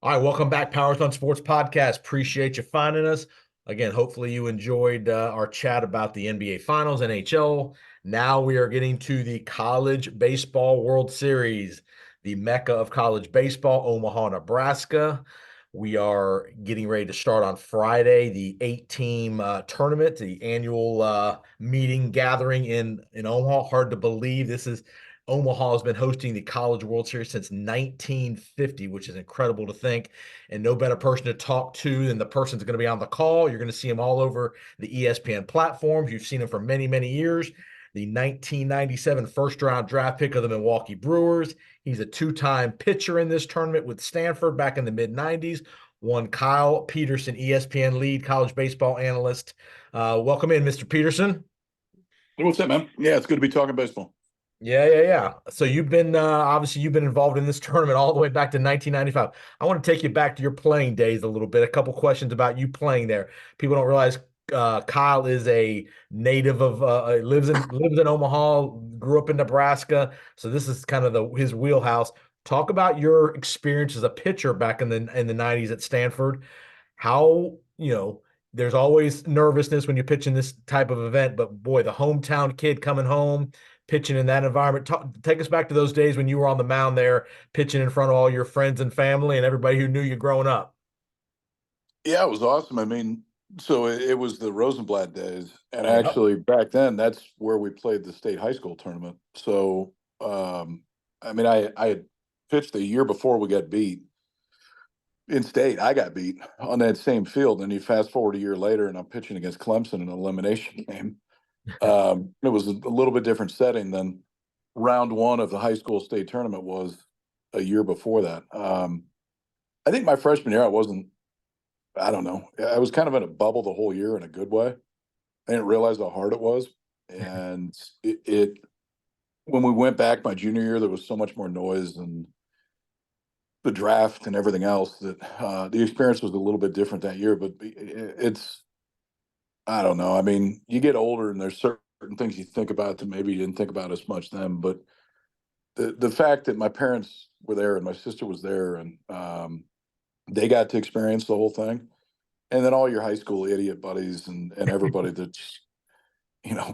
All right, welcome back, Powers on Sports Podcast. Appreciate you finding us. Again, hopefully you enjoyed our chat about the NBA Finals, NHL. Now we are getting to the College Baseball World Series, the mecca of college baseball, Omaha, Nebraska. We are getting ready to start on Friday the eight-team tournament, the annual meeting gathering in Omaha. Hard to believe this is Omaha has been hosting the College World Series since 1950, which is incredible to think. And no better person to talk to than the person that's going to be on the call. You're going to see him all over the ESPN platforms. You've seen him for many, many years. The 1997 first round draft pick of the Milwaukee Brewers. He's a two-time pitcher in this tournament with Stanford back in the mid 90s. One Kyle Peterson, ESPN lead college baseball analyst. Welcome in, Mr. Peterson. Hey, what's up, man? Yeah, it's good to be talking baseball. Yeah. So you've been obviously you've been involved in this tournament all the way back to 1995. I want to take you back to your playing days a little bit. A couple questions about you playing there. People don't realize Kyle is a native of lives in Omaha, grew up in Nebraska. So this is kind of his wheelhouse. Talk about your experience as a pitcher back in the 90s at Stanford. How, there's always nervousness when you're pitching this type of event, but boy, the hometown kid coming home pitching in that environment. Take us back to those days when you were on the mound there, pitching in front of all your friends and family and everybody who knew you growing up. Yeah, it was awesome. I mean, so it was the Rosenblatt days, and Yep. actually back then, that's where we played the state high school tournament. So, I mean, I had pitched the year before we got beat in state. I got beat on that same field, and you fast forward a year later, and I'm pitching against Clemson in an elimination game. It was a little bit different setting than round one of the high school state tournament was a year before that. I think my freshman year, I don't know. I was kind of in a bubble the whole year in a good way. I didn't realize how hard it was. And when we went back my junior year, there was so much more noise and the draft and everything else that the experience was a little bit different that year. But I don't know. I mean, you get older and there's certain things you think about that maybe you didn't think about as much then. But the fact that my parents were there and my sister was there and they got to experience the whole thing. And then all your high school idiot buddies and everybody that's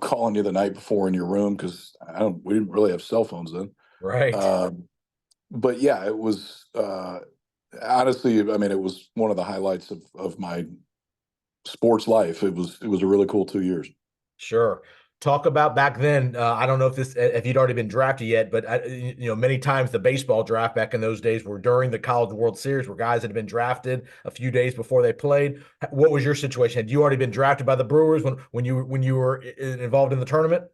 calling you the night before in your room because we didn't really have cell phones then. Right. Um, but yeah, it was honestly, I mean, it was one of the highlights of my sports life. It was a really cool 2 years. Sure. Talk about back then. I don't know if you'd already been drafted yet, but many times the baseball draft back in those days were during the College World Series, where guys had been drafted a few days before they played. What was your situation? Had you already been drafted by the Brewers when you were involved in the tournament?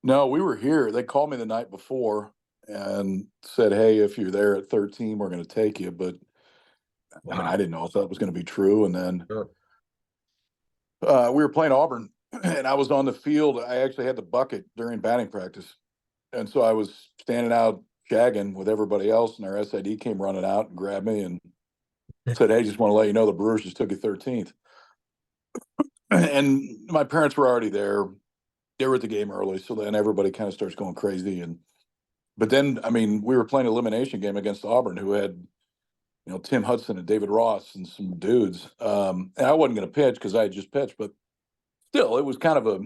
No, we were here. They called me the night before and said, "Hey, if you're there at 13, we're going to take you." But I mean, I Wow. didn't know if that was going to be true. And then Sure. we were playing Auburn, and I was on the field. I actually had the bucket during batting practice, and so I was standing out shagging with everybody else, and our SID came running out and grabbed me and said, "Hey, just want to let you know the Brewers just took you 13th." And my parents were already there. They were at the game early, so then everybody kind of starts going crazy. And but then, I mean, we were playing an elimination game against Auburn, who had Tim Hudson and David Ross and some dudes. And I wasn't going to pitch because I had just pitched, but still, it was kind of a.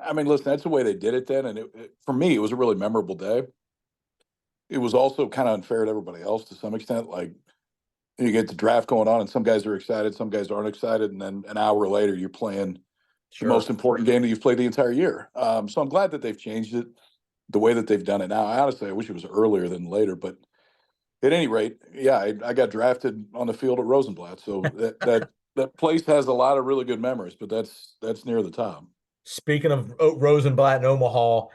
I mean, listen, that's the way they did it then, and for me, it was a really memorable day. It was also kind of unfair to everybody else to some extent. Like you get the draft going on, and some guys are excited, some guys aren't excited, and then an hour later, you're playing the Sure. most important game that you've played the entire year. So I'm glad that they've changed it the way that they've done it now. Honestly, I wish it was earlier than later, but at any rate, yeah, I got drafted on the field at Rosenblatt, so that place has a lot of really good memories, but that's near the top. Speaking of Rosenblatt and Omaha,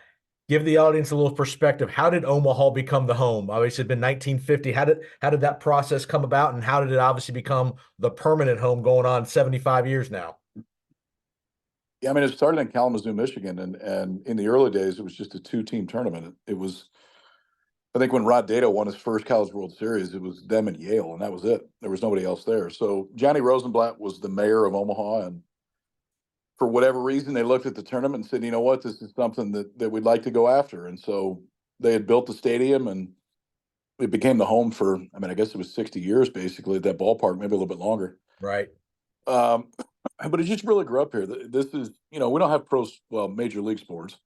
give the audience a little perspective. How did Omaha become the home? Obviously, it's been 1950. How did that process come about, and how did it obviously become the permanent home going on 75 years now? Yeah, I mean, it started in Kalamazoo, Michigan, and in the early days, it was just a two-team tournament. It was, I think, when Rod Dedeaux won his first College World Series, it was them and Yale, and that was it. There was nobody else there. So Johnny Rosenblatt was the mayor of Omaha, and for whatever reason, they looked at the tournament and said, "You know what? This is something that we'd like to go after." And so they had built the stadium, and it became the home for, I mean, I guess it was 60 years basically at that ballpark, maybe a little bit longer. Right. Um, but it just really grew up here. This is, we don't have major league sports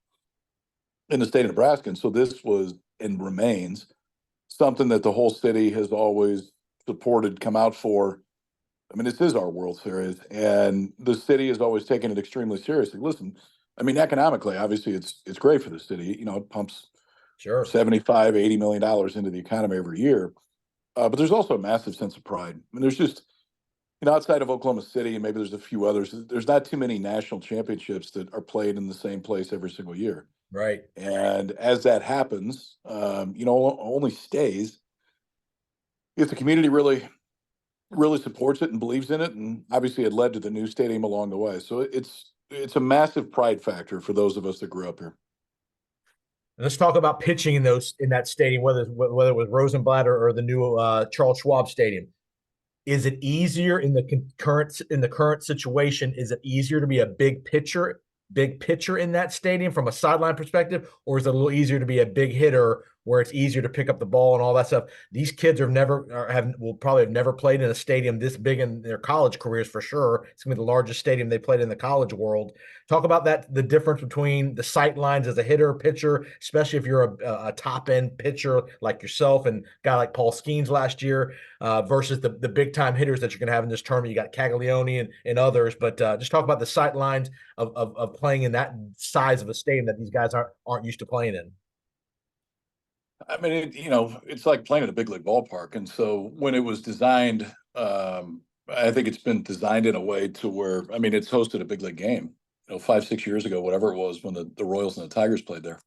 in the state of Nebraska. And so this was and remains something that the whole city has always supported, come out for. I mean, this is our World Series, and the city has always taken it extremely seriously. Listen, I mean, economically, obviously, it's great for the city. It pumps Sure. 75, $80 million into the economy every year. But there's also a massive sense of pride. I mean, there's just, outside of Oklahoma City, and maybe there's a few others, there's not too many national championships that are played in the same place every single year. Right. And as that happens, only stays if the community really supports it and believes in it. And obviously, it led to the new stadium along the way. So it's a massive pride factor for those of us that grew up here. Let's talk about pitching in that stadium, whether it was Rosenblatt or the new Charles Schwab Stadium. Is it easier in the current situation? Is it easier to be a big pitcher in that stadium from a sideline perspective, or is it a little easier to be a big hitter where it's easier to pick up the ball and all that stuff? These kids will probably have never played in a stadium this big in their college careers for sure. It's gonna be the largest stadium they played in the college world. Talk about the difference between the sight lines as a hitter, pitcher, especially if you're a top end pitcher like yourself and a guy like Paul Skeens last year, versus the big time hitters that you're going to have in this tournament. You got Caglione and others, but just talk about the sight lines of playing in that size of a stadium that these guys aren't used to playing in. I mean, it's like playing at a big league ballpark. And so when it was designed, I think it's been designed in a way to where, I mean, it's hosted a big league game, 5, 6 years ago, whatever it was, when the Royals and the Tigers played there.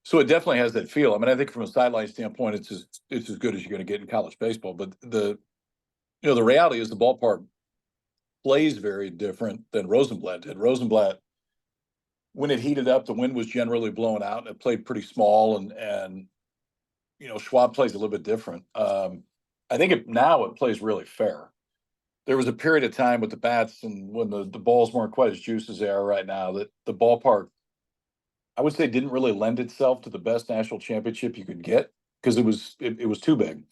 So it definitely has that feel. I mean, I think from a sideline standpoint, it's as good as you're going to get in college baseball. But the reality is the ballpark plays very different than Rosenblatt did. Rosenblatt, when it heated up, the wind was generally blowing out, and it played pretty small, and Schwab plays a little bit different. I think now it plays really fair. There was a period of time with the bats and when the balls weren't quite as juiced as they are right now, that the ballpark, I would say, didn't really lend itself to the best national championship you could get because it was too big.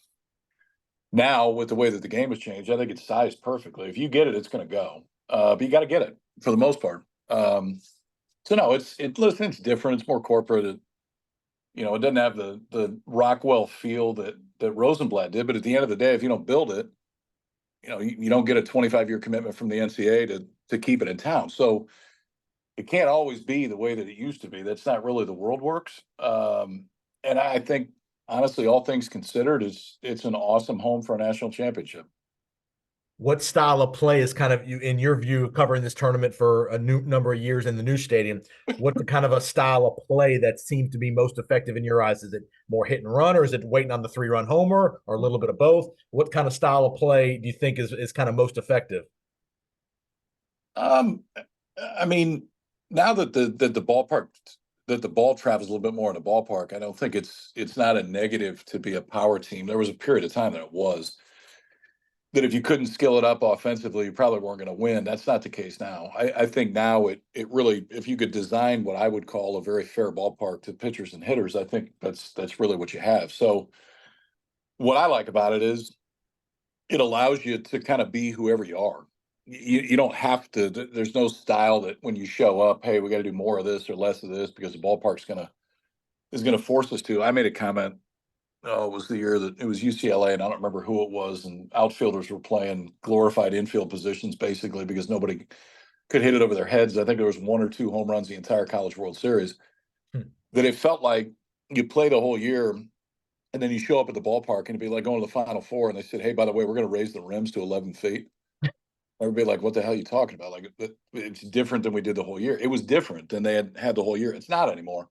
Now, with the way that the game has changed, I think it's sized perfectly. If you get it, it's going to go. But you got to get it for the most part. So no, listen, it's different. It's more corporate. It doesn't have the Rockwell feel that Rosenblatt did. But at the end of the day, if you don't build it, you don't get a 25-year commitment from the NCAA to keep it in town. So it can't always be the way that it used to be. That's not really the world works. And I think, honestly, all things considered, it's an awesome home for a national championship. What style of play is kind of, in your view, covering this tournament for a new number of years in the new stadium? What's the kind of a style of play that seems to be most effective in your eyes? Is it more hit and run, or is it waiting on the 3-run homer, or a little bit of both? What kind of style of play do you think is kind of most effective? I mean, now that the ball travels a little bit more in the ballpark, I don't think it's not a negative to be a power team. There was a period of time that it was. That if you couldn't skill it up offensively, you probably weren't going to win. That's not the case now. I think now it really, if you could design what I would call a very fair ballpark to pitchers and hitters, I think that's really what you have. So what I like about it is it allows you to kind of be whoever you are. You don't have to. There's no style that when you show up, hey, we got to do more of this or less of this because the ballpark's is gonna force us to. I made a comment. It was the year that it was UCLA, and I don't remember who it was. And outfielders were playing glorified infield positions basically because nobody could hit it over their heads. I think there was 1 or 2 home runs the entire College World Series. That it felt like you played a whole year, and then you show up at the ballpark, and it'd be like going to the Final Four, and they said, "Hey, by the way, we're going to raise the rims to 11 feet." Everybody like, "What the hell are you talking about?" Like, it's different than we did the whole year. It was different than they had the whole year. It's not anymore.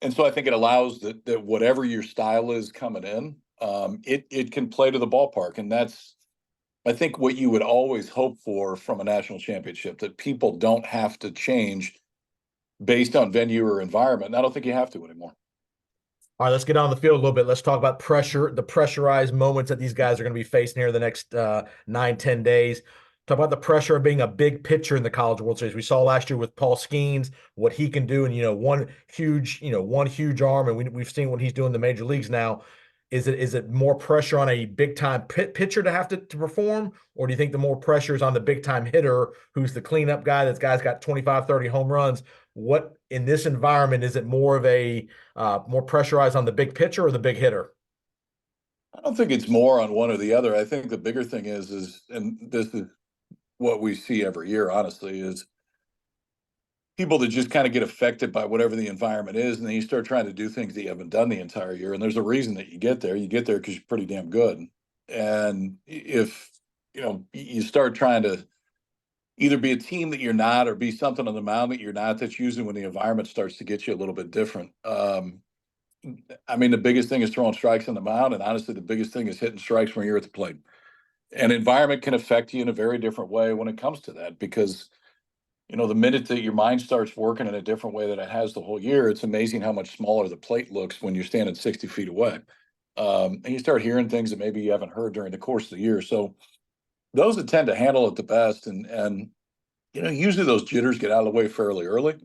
And so I think it allows that whatever your style is coming in, it can play to the ballpark. And that's, I think, what you would always hope for from a national championship, that people don't have to change based on venue or environment. And I don't think you have to anymore. All right, let's get on the field a little bit. Let's talk about the pressurized moments that these guys are going to be facing here in the next 9, 10 days. Talk about the pressure of being a big pitcher in the College World Series. We saw last year with Paul Skeens what he can do, and one huge arm, and we've seen what he's doing in the major leagues now. Is it more pressure on a big time pitcher to have to perform, or do you think the more pressure is on the big time hitter who's the cleanup guy? That guy's got 25, 30 home runs. What in this environment is it more of a more pressurized on the big pitcher or the big hitter? I don't think it's more on one or the other. I think the bigger thing is, and this is what we see every year, honestly, is people that just kind of get affected by whatever the environment is, and then you start trying to do things that you haven't done the entire year. And there's a reason that you get there. You get there because you're pretty damn good. And if you start trying to either be a team that you're not or be something on the mound that you're not, that's usually when the environment starts to get you a little bit different. I mean, the biggest thing is throwing strikes on the mound, and honestly, the biggest thing is hitting strikes when you're at the plate. And environment can affect you in a very different way when it comes to that, because the minute that your mind starts working in a different way than it has the whole year, it's amazing how much smaller the plate looks when you're standing 60 feet away. And you start hearing things that maybe you haven't heard during the course of the year. So those that tend to handle it the best, and usually those jitters get out of the way fairly early.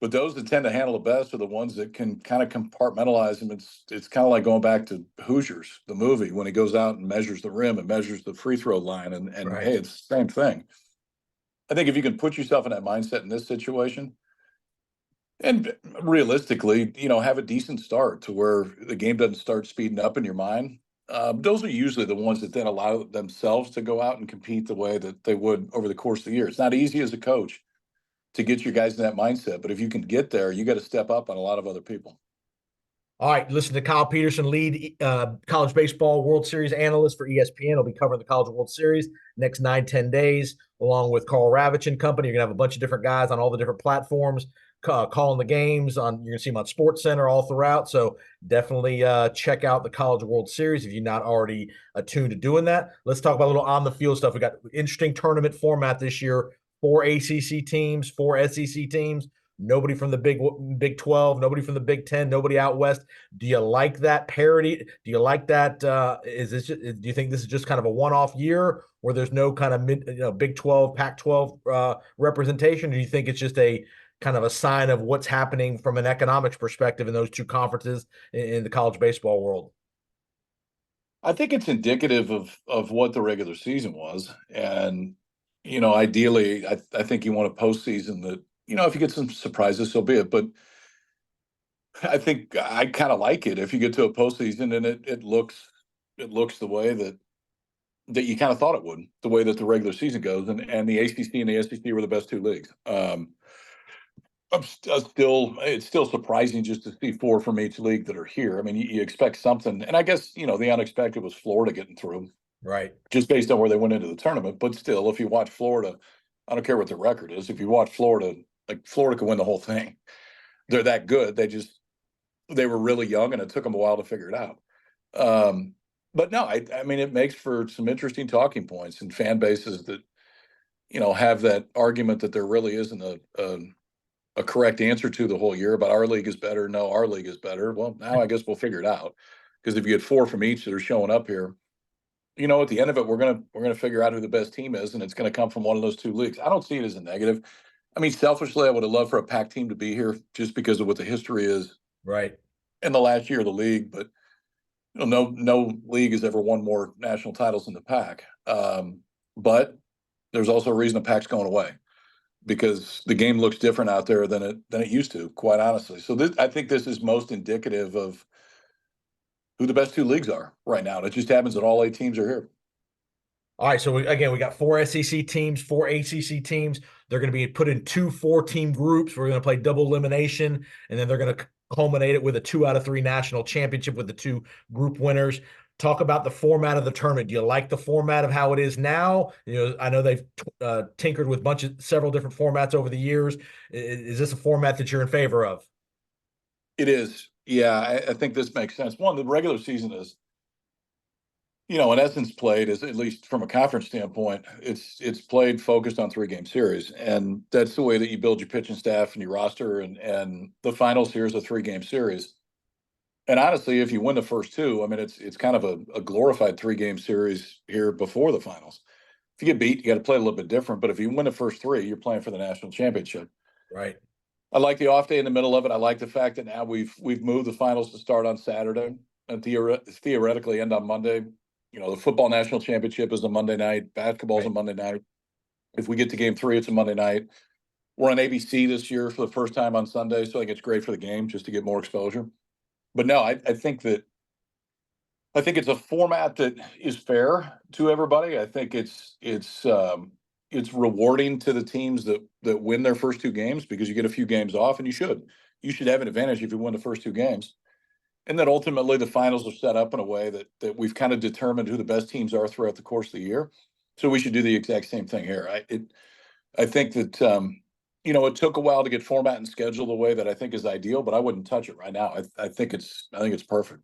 But those that tend to handle it best are the ones that can kind of compartmentalize them. It's kind of like going back to Hoosiers, the movie, when he goes out and measures the rim and measures the free throw line, and Right. hey, it's the same thing. I think if you can put yourself in that mindset in this situation, and realistically, have a decent start to where the game doesn't start speeding up in your mind. Those are usually the ones that then allow themselves to go out and compete the way that they would over the course of the year. It's not easy as a coach to get your guys in that mindset, but if you can get there, you got to step up on a lot of other people. All right, listen to Kyle Peterson, lead college baseball World Series analyst for ESPN. He'll be covering the College World Series next 9-10 days, along with Carl Ravitch and company. You're gonna have a bunch of different guys on all the different platforms calling the games. You're gonna see them on Sports Center all throughout. So definitely check out the College World Series if you're not already attuned to doing that. Let's talk about a little on the field stuff. We got interesting tournament format this year. 4 ACC teams, 4 SEC teams. Nobody from the Big 12, nobody from the Big 10, nobody out west. Do you like that parity? Do you like that? Do you think this is just kind of a one-off year where there's no kind of Big 12, Pac-12 representation? Or do you think it's just a kind of a sign of what's happening from an economics perspective in those two conferences in the college baseball world? I think it's indicative of what the regular season was, and ideally, I think you want a postseason that if you get some surprises, so be it. But I think I kind of like it if you get to a postseason and it looks the way that you kind of thought it would, the way that the regular season goes, and the ACC and the SEC were the best two leagues. It's still surprising just to see four from each league that are here. I mean, you expect something, and I guess the unexpected was Florida getting through, Right. just based on where they went into the tournament. But still, if you watch Florida, I don't care what the record is. If you watch Florida, like Florida could win the whole thing. They're that good. They were really young, and it took them a while to figure it out. But no, I mean, it makes for some interesting talking points and fan bases that have that argument that there really isn't a correct answer to the whole year about our league is better. No, our league is better. Well, now I guess we'll figure it out, because if you get four from each that are showing up here, at the end of it, we're gonna figure out who the best team is, and it's gonna come from one of those two leagues. I don't see it as a negative. I mean, selfishly, I would have loved for a Pac team to be here just because of what the history is Right. in the last year of the league. But no league has ever won more national titles than the Pac. But there's also a reason the Pac's going away, because the game looks different out there than it used to, quite honestly. So I think this is most indicative of who the best two leagues are right now. And it just happens that all eight teams are here. All right, so we got 4 SEC teams, 4 ACC teams. They're going to be put in two 4-team groups. We're going to play double elimination, and then they're going to culminate it with a 2 out of 3 national championship with the two group winners. Talk about the format of the tournament. Do you like the format of how it is now? I know they've tinkered with several different formats over the years. Is this a format that you're in favor of? It is. Yeah, I think this makes sense. One, the regular season is, in essence, played as, at least from a conference standpoint, it's played focused on 3-game series, and that's the way that you build your pitching staff and your roster. And the finals here is a 3-game series. And honestly, if you win the first two, I mean, it's kind of a glorified 3-game series here before the finals. If you get beat, you got to play a little bit different. But if you win the first three, you're playing for the national championship. Right. I like the off day in the middle of it. I like the fact that now we've moved the finals to start on Saturday. and theoretically end on Monday. You know, the football national championship is a Monday night. Basketball's a Right. Monday night. If we get to game 3, it's a Monday night. We're on ABC this year for the first time on Sunday, so I think it's great for the game just to get more exposure. But no, I think it's a format that is fair to everybody. I think it's rewarding to the teams that win their first 2 games because you get a few games off, and you should have an advantage if you win the first 2 games. And then ultimately the finals are set up in a way that we've kind of determined who the best teams are throughout the course of the year. So we should do the exact same thing here. I think that it took a while to get format and schedule the way that I think is ideal, but I wouldn't touch it right now. I think it's perfect.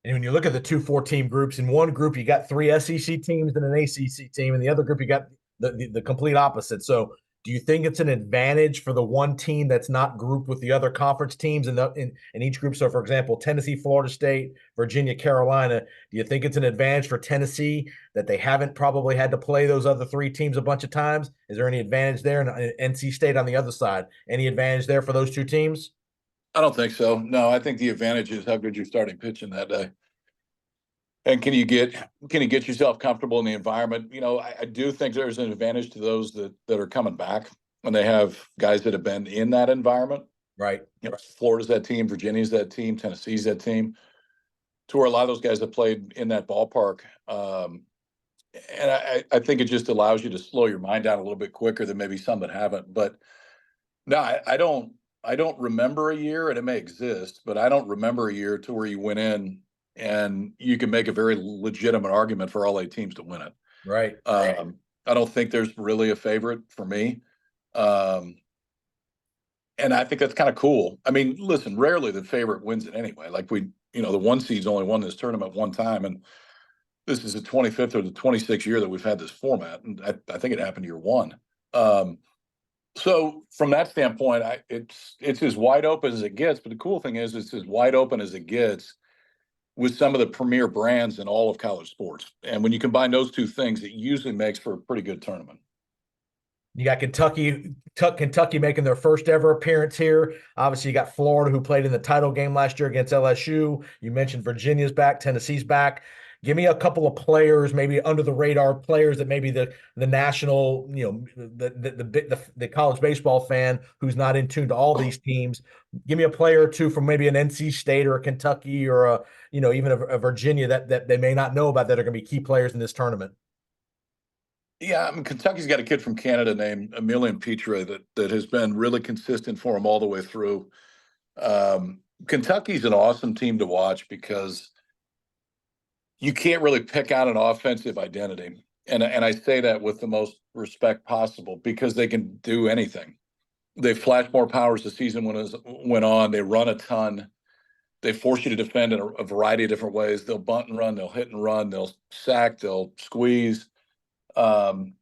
And when you look at the 2 4-team groups, in one group you got 3 SEC teams and an ACC team, and the other group you got the complete opposite. So, do you think it's an advantage for the one team that's not grouped with the other conference teams in each group? So, for example, Tennessee, Florida State, Virginia, Carolina. Do you think it's an advantage for Tennessee that they haven't probably had to play those other 3 teams a bunch of times? Is there any advantage there? And NC State on the other side, any advantage there for those 2 teams? I don't think so. No, I think the advantage is how good you're starting pitching that day. And can you get yourself comfortable in the environment? You know, I do think there's an advantage to those that are coming back when they have guys that have been in that environment. Right. You know, Florida's that team, Virginia's that team, Tennessee's that team. To where a lot of those guys have played in that ballpark. And I think it just allows you to slow your mind down a little bit quicker than maybe some that haven't. But no, I don't remember a year, and it may exist, but I don't remember a year to where you went in and you can make a very legitimate argument for all 8 teams to win it. Right. I don't think there's really a favorite for me. Um, and I think that's kind of cool. I mean, listen, rarely the favorite wins it anyway. Like the 1 seed's only won this tournament one time, and this is the 25th or the 26th year that we've had this format, and I think it happened year 1. So from that standpoint, it's as wide open as it gets. But the cool thing is, it's as wide open as it gets with some of the premier brands in all of college sports. And when you combine those 2 things, it usually makes for a pretty good tournament. You got Kentucky making their first ever appearance here. Obviously, you got Florida, who played in the title game last year against LSU. You mentioned Virginia's back, Tennessee's back. Give me a couple of players, maybe under the radar players that maybe the national, the college baseball fan who's not in tune to all these teams. Give me a player or 2 from maybe an NC State or a Kentucky or even a Virginia that they may not know about that are going to be key players in this tournament. Yeah, I mean, Kentucky's got a kid from Canada named Emilian Petre that has been really consistent for him all the way through. Kentucky's an awesome team to watch because you can't really pick out an offensive identity. And I say that with the most respect possible because they can do anything. They flashed more powers the season went on. They run a ton. They force you to defend in a variety of different ways. They'll bunt and run. They'll hit and run. They'll sack. They'll squeeze. And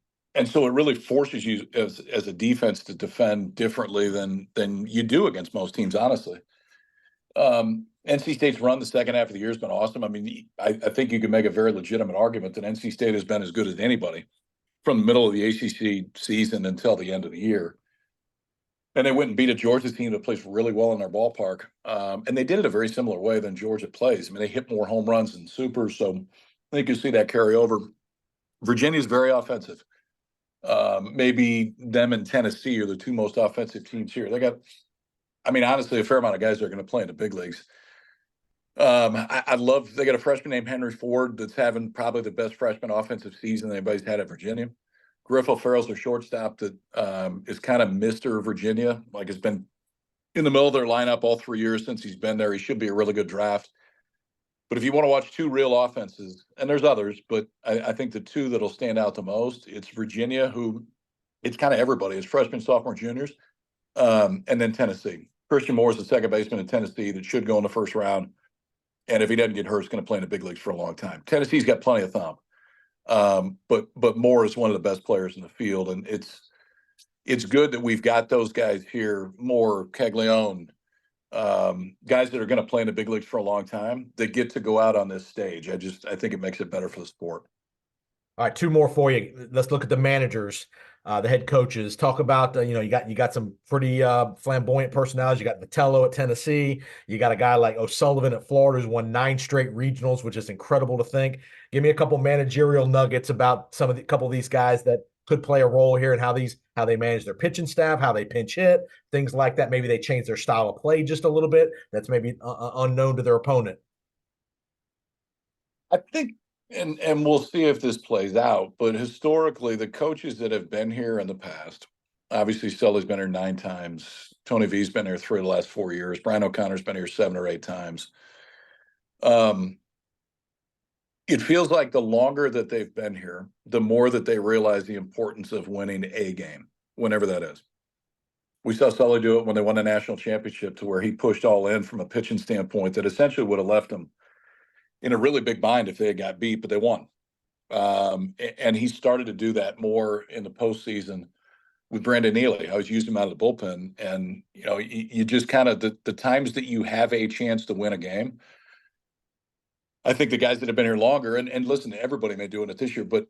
so it really forces you as a defense to defend differently than you do against most teams, honestly. NC State's run the second half of the year has been awesome. I mean, I think you can make a very legitimate argument that NC State has been as good as anybody from the middle of the ACC season until the end of the year. And they went and beat a Georgia team that plays really well in their ballpark. And they did it a very similar way than Georgia plays. I mean, they hit more home runs than supers. So I think you'll see that carry over. Virginia's very offensive. Maybe them and Tennessee are the 2 most offensive teams here. They got, I mean, honestly, a fair amount of guys that are going to play in the big leagues. I love, they got a freshman named Henry Ford that's having probably the best freshman offensive season anybody's had at Virginia. Griff O'Farrell's their shortstop that is kind of Mr. Virginia, like has been in the middle of their lineup all 3 years since he's been there. He should be a really good draft. But if you want to watch 2 real offenses, and there's others, but I think the 2 that'll stand out the most, it's Virginia, who it's kind of everybody. It's freshmen, sophomore, juniors, and then Tennessee. Christian Moore is the second baseman in Tennessee that should go in the first round. And if he doesn't get hurt, he's going to play in the big leagues for a long time. Tennessee's got plenty of thumb. But Moore is one of the best players in the field. And it's good that we've got those guys here, Moore, Caglione, guys that are going to play in the big leagues for a long time that get to go out on this stage. I think it makes it better for the sport. All right, 2 more for you. Let's look at the managers. the head coaches. Talk about you got some pretty flamboyant personalities. You got Vitello at Tennessee. You got a guy like O'Sullivan at Florida who's won 9 straight regionals, which is incredible to think. Give me a couple managerial nuggets about some of the couple of these guys that could play a role here and how they manage their pitching staff, how they pinch hit, things like that. Maybe they change their style of play just a little bit. That's maybe unknown to their opponent. I think, and we'll see if this plays out, but historically, the coaches that have been here in the past, obviously Sully's been here 9 times. Tony V's been here 3 of the last 4 years. Brian O'Connor's been here 7 or 8 times. Um, it feels like the longer that they've been here, the more that they realize the importance of winning a game, whenever that is. We saw Sully do it when they won a national championship, to where he pushed all in from a pitching standpoint that essentially would have left them in a really big bind if they had got beat, but they won. And he started to do that more in the postseason with Brandon Neely. I was using him out of the bullpen, and you just kind of the times that you have a chance to win a game. I think the guys that have been here longer, and listen, everybody may do it this year, but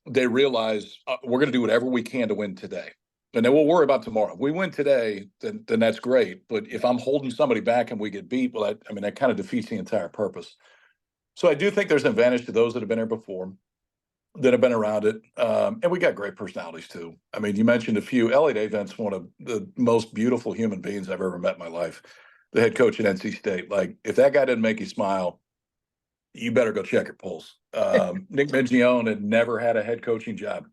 they realize we're going to do whatever we can to win today, and then we'll worry about tomorrow. If we win today, then that's great. But if I'm holding somebody back and we get beat, well, I mean that kind of defeats the entire purpose. So I do think there's an advantage to those that have been here before, that have been around it. And we got great personalities too. I mean, you mentioned a few. Elliot Avent's one of the most beautiful human beings I've ever met in my life. The head coach at NC State. Like, if that guy didn't make you smile, you better go check your pulse. Nick Mingione had never had a head coaching job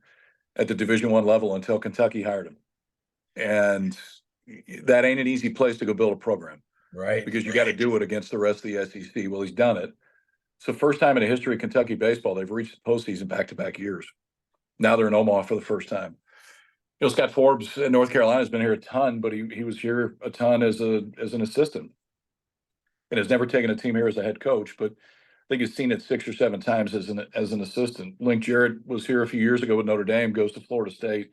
at the Division I level until Kentucky hired him. And that ain't an easy place to go build a program. Right. Because you got to do it against the rest of the SEC. Well, he's done it. It's the first time in the history of Kentucky baseball they've reached the postseason back-to-back years. Now they're in Omaha for the first time. Scott Forbes in North Carolina has been here a ton, but he was here a ton as an assistant, and has never taken a team here as a head coach. But I think he's seen it 6 or 7 times as an assistant. Link Jarrett was here a few years ago with Notre Dame, goes to Florida State.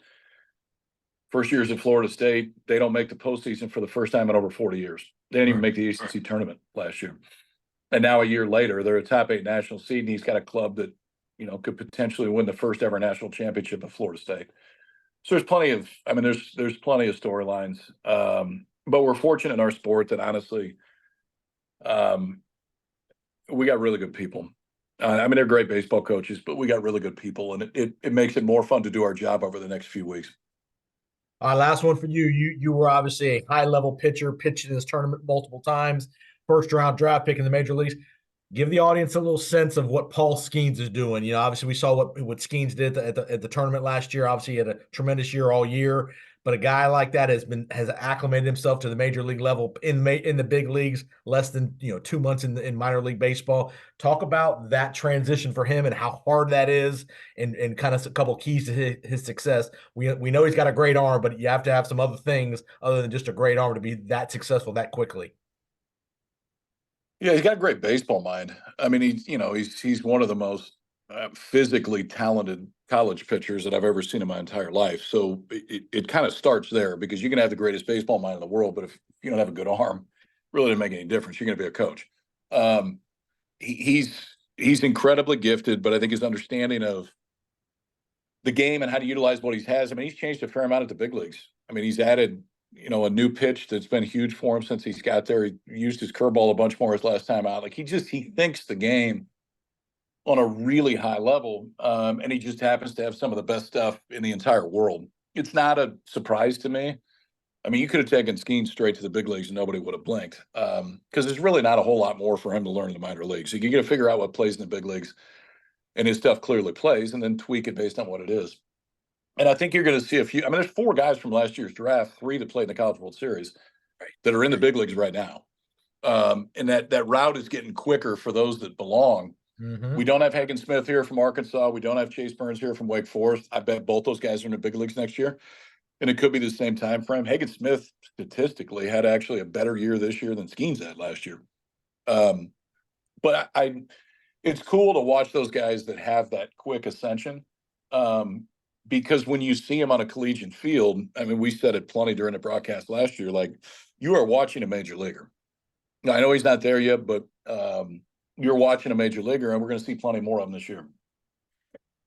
First years at Florida State, they don't make the postseason for the first time in over 40 years. They didn't even make the ACC tournament last year. And now a year later, they're a top 8 national seed, and he's got a club that, could potentially win the first ever national championship at Florida State. So there's plenty of, there's plenty of storylines. But we're fortunate in our sport that honestly, we got really good people. They're great baseball coaches, but we got really good people, and it makes it more fun to do our job over the next few weeks. Last one for you. You were obviously a high level pitcher, pitched in this tournament multiple times. First round draft pick in the major leagues. Give the audience a little sense of what Paul Skeens is doing. Obviously we saw what Skeens did at the tournament last year. Obviously he had a tremendous year all year, but a guy like that has acclimated himself to the major league level in the big leagues less than 2 months in minor league baseball. Talk about that transition for him and how hard that is, and kind of a couple of keys to his success. We know he's got a great arm, but you have to have some other things other than just a great arm to be that successful that quickly. Yeah, he's got a great baseball mind. He's one of the most physically talented college pitchers that I've ever seen in my entire life. So it kind of starts there, because you can have the greatest baseball mind in the world, but if you don't have a good arm, it really doesn't make any difference. You're going to be a coach. He's incredibly gifted, but I think his understanding of the game and how to utilize what he has. He's changed a fair amount at the big leagues. He's added a new pitch that's been huge for him since he's got there. He used his curveball a bunch more his last time out. Like, he thinks the game on a really high level, and he just happens to have some of the best stuff in the entire world. It's not a surprise to me. You could have taken Skeens straight to the big leagues and nobody would have blinked, because there's really not a whole lot more for him to learn in the minor leagues. You got to figure out what plays in the big leagues, and his stuff clearly plays, and then tweak it based on what it is. And I think you're going to see a few. There's 4 guys from last year's draft, 3 that played in the College World Series, that are in the big leagues right now. And that route is getting quicker for those that belong. Mm-hmm. We don't have Hagen Smith here from Arkansas. We don't have Chase Burns here from Wake Forest. I bet both those guys are in the big leagues next year. And it could be the same time frame. Hagen Smith statistically had actually a better year this year than Skeens had last year. But it's cool to watch those guys that have that quick ascension. Because when you see him on a collegiate field, we said it plenty during the broadcast last year, like, you are watching a major leaguer. Now, I know he's not there yet, but you're watching a major leaguer, and we're going to see plenty more of them this year.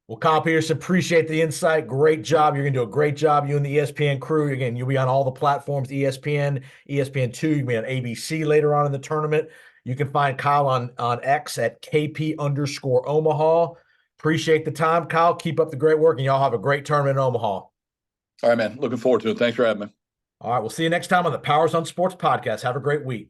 Well, Kyle Peterson, appreciate the insight. Great job. You're going to do a great job. You and the ESPN crew. Again, you'll be on all the platforms, ESPN, ESPN2. You'll be on ABC later on in the tournament. You can find Kyle on X at KP_Omaha. Appreciate the time, Kyle. Keep up the great work, and y'all have a great tournament in Omaha. All right, man. Looking forward to it. Thanks for having me. All right, we'll see you next time on the Powers on Sports podcast. Have a great week.